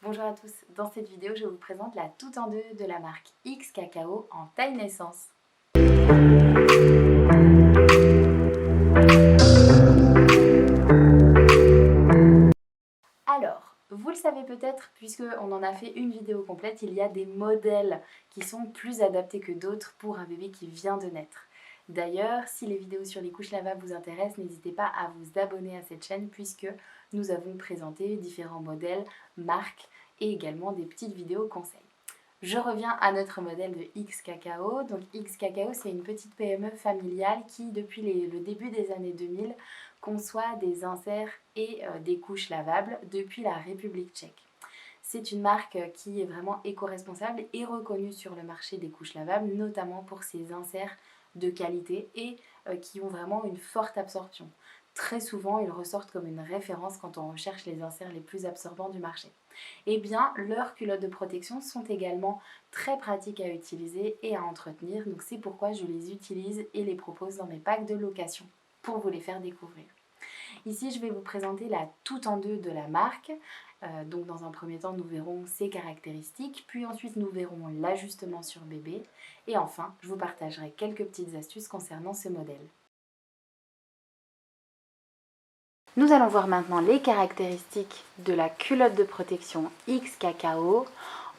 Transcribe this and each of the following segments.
Bonjour à tous, dans cette vidéo je vous présente la toute en deux de la marque X Cacao en taille naissance. Alors, vous le savez peut-être puisqu'on en a fait une vidéo complète, il y a des modèles qui sont plus adaptés que d'autres pour un bébé qui vient de naître. D'ailleurs, si les vidéos sur les couches lavables vous intéressent, n'hésitez pas à vous abonner à cette chaîne puisque nous avons présenté différents modèles, marques et également des petites vidéos conseils. Je reviens à notre modèle de X Cacao. Donc X Cacao, c'est une petite PME familiale qui, depuis le début des années 2000, conçoit des inserts et des couches lavables depuis la République tchèque. C'est une marque qui est vraiment éco-responsable et reconnue sur le marché des couches lavables, notamment pour ses inserts de qualité et qui ont vraiment une forte absorption. Très souvent, ils ressortent comme une référence quand on recherche les inserts les plus absorbants du marché. Eh bien, leurs culottes de protection sont également très pratiques à utiliser et à entretenir, donc c'est pourquoi je les utilise et les propose dans mes packs de location pour vous les faire découvrir. Ici, je vais vous présenter la toute en deux de la marque. Donc dans un premier temps, nous verrons ses caractéristiques, puis ensuite nous verrons l'ajustement sur bébé et enfin, je vous partagerai quelques petites astuces concernant ce modèle. Nous allons voir maintenant les caractéristiques de la culotte de protection X Cacao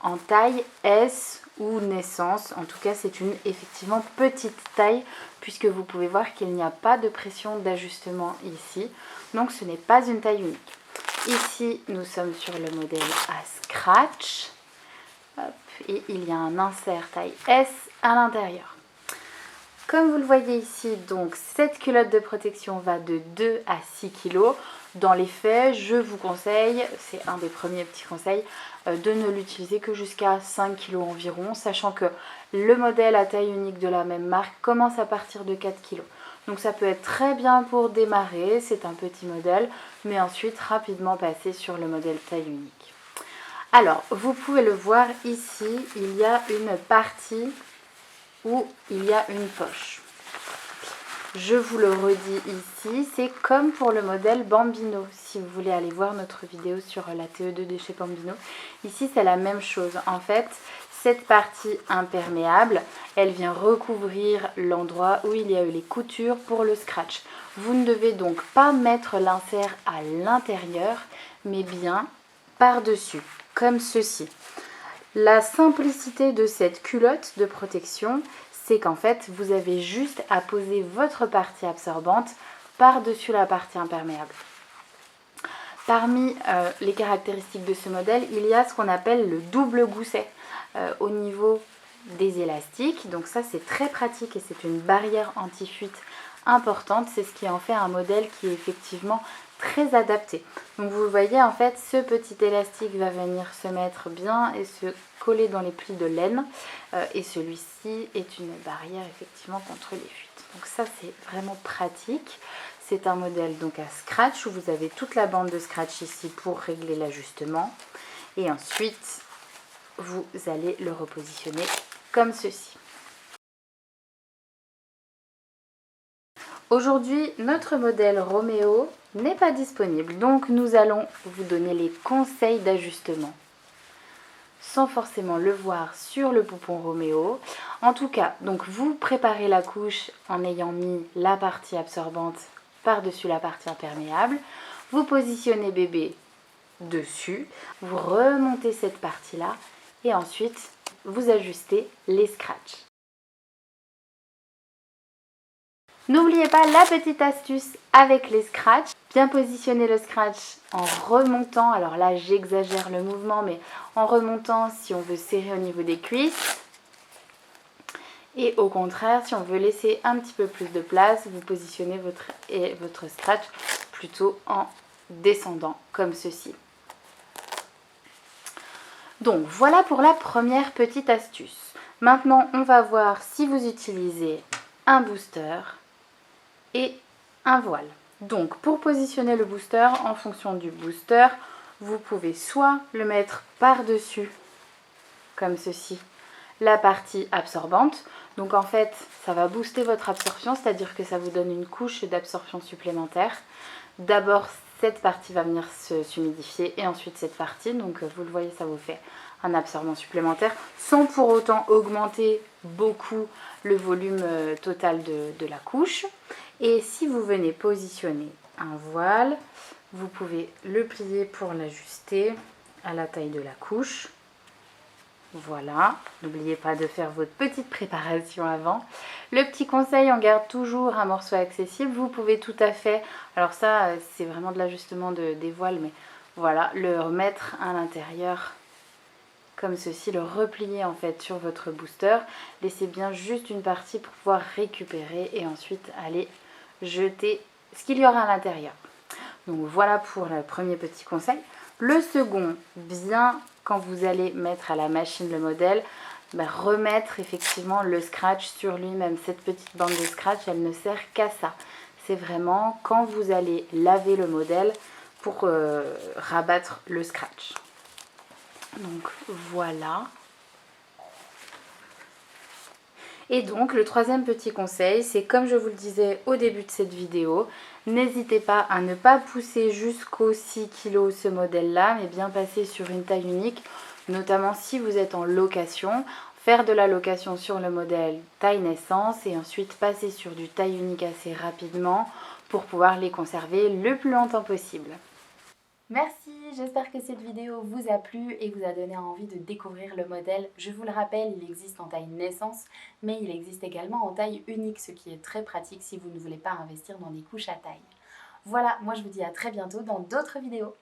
en taille S ou naissance. En tout cas, c'est une effectivement petite taille puisque vous pouvez voir qu'il n'y a pas de pression d'ajustement ici. Donc ce n'est pas une taille unique. Ici, nous sommes sur le modèle à scratch. Hop, et il y a un insert taille S à l'intérieur. Comme vous le voyez ici, donc cette culotte de protection va de 2 à 6 kg. Dans les faits, je vous conseille, c'est un des premiers petits conseils, de ne l'utiliser que jusqu'à 5 kg environ, sachant que le modèle à taille unique de la même marque commence à partir de 4 kg. Donc ça peut être très bien pour démarrer, c'est un petit modèle, mais ensuite rapidement passer sur le modèle taille unique. Alors, vous pouvez le voir ici, il y a une partie où il y a une poche. Je vous le redis ici, c'est comme pour le modèle Bambino. Si vous voulez aller voir notre vidéo sur la TE2 de chez Bambino, ici c'est la même chose. En fait, cette partie imperméable, elle vient recouvrir l'endroit où il y a eu les coutures pour le scratch. Vous ne devez donc pas mettre l'insert à l'intérieur, mais bien par-dessus, comme ceci. La simplicité de cette culotte de protection, c'est qu'en fait, vous avez juste à poser votre partie absorbante par-dessus la partie imperméable. Parmi les caractéristiques de ce modèle, il y a ce qu'on appelle le double gousset au niveau des élastiques. Donc ça, c'est très pratique et c'est une barrière anti-fuite importante. C'est ce qui en fait un modèle qui est effectivement très adapté. Donc vous voyez, en fait, ce petit élastique va venir se mettre bien et se coller dans les plis de laine. Et celui-ci est une barrière effectivement contre les fuites. Donc ça, c'est vraiment pratique. C'est un modèle donc à scratch où vous avez toute la bande de scratch ici pour régler l'ajustement. Et ensuite, vous allez le repositionner comme ceci. Aujourd'hui, notre modèle Roméo n'est pas disponible, donc nous allons vous donner les conseils d'ajustement sans forcément le voir sur le poupon Roméo. En tout cas, donc vous préparez la couche en ayant mis la partie absorbante par-dessus la partie imperméable. Vous positionnez bébé dessus, vous remontez cette partie-là et ensuite vous ajustez les scratchs. N'oubliez pas la petite astuce avec les scratchs. Bien positionner le scratch en remontant. Alors là, j'exagère le mouvement, mais en remontant si on veut serrer au niveau des cuisses. Et au contraire, si on veut laisser un petit peu plus de place, vous positionnez votre scratch plutôt en descendant, comme ceci. Donc voilà pour la première petite astuce. Maintenant, on va voir si vous utilisez un booster et un voile. Donc pour positionner le booster, en fonction du booster, vous pouvez soit le mettre par-dessus, comme ceci, la partie absorbante. Donc en fait, ça va booster votre absorption, c'est-à-dire que ça vous donne une couche d'absorption supplémentaire. D'abord, cette partie va venir s'humidifier et ensuite cette partie. Donc vous le voyez, ça vous fait un absorbant supplémentaire sans pour autant augmenter beaucoup le volume total de la couche. Et si vous venez positionner un voile, vous pouvez le plier pour l'ajuster à la taille de la couche. Voilà, n'oubliez pas de faire votre petite préparation avant. Le petit conseil, on garde toujours un morceau accessible. Vous pouvez tout à fait, alors ça c'est vraiment de l'ajustement des voiles, mais voilà, le remettre à l'intérieur comme ceci, le replier en fait sur votre booster. Laissez bien juste une partie pour pouvoir récupérer et ensuite aller jeter ce qu'il y aura à l'intérieur. Donc voilà pour le premier petit conseil. Le second, bien quand vous allez mettre à la machine le modèle, remettre effectivement le scratch sur lui-même. Cette petite bande de scratch, elle ne sert qu'à ça. C'est vraiment quand vous allez laver le modèle pour rabattre le scratch. Donc voilà. Et donc le troisième petit conseil, c'est comme je vous le disais au début de cette vidéo, n'hésitez pas à ne pas pousser jusqu'aux 6 kg ce modèle-là, mais bien passer sur une taille unique, notamment si vous êtes en location, faire de la location sur le modèle taille naissance et ensuite passer sur du taille unique assez rapidement pour pouvoir les conserver le plus longtemps possible. Merci, j'espère que cette vidéo vous a plu et vous a donné envie de découvrir le modèle. Je vous le rappelle, il existe en taille naissance, mais il existe également en taille unique, ce qui est très pratique si vous ne voulez pas investir dans des couches à taille. Voilà, moi je vous dis à très bientôt dans d'autres vidéos.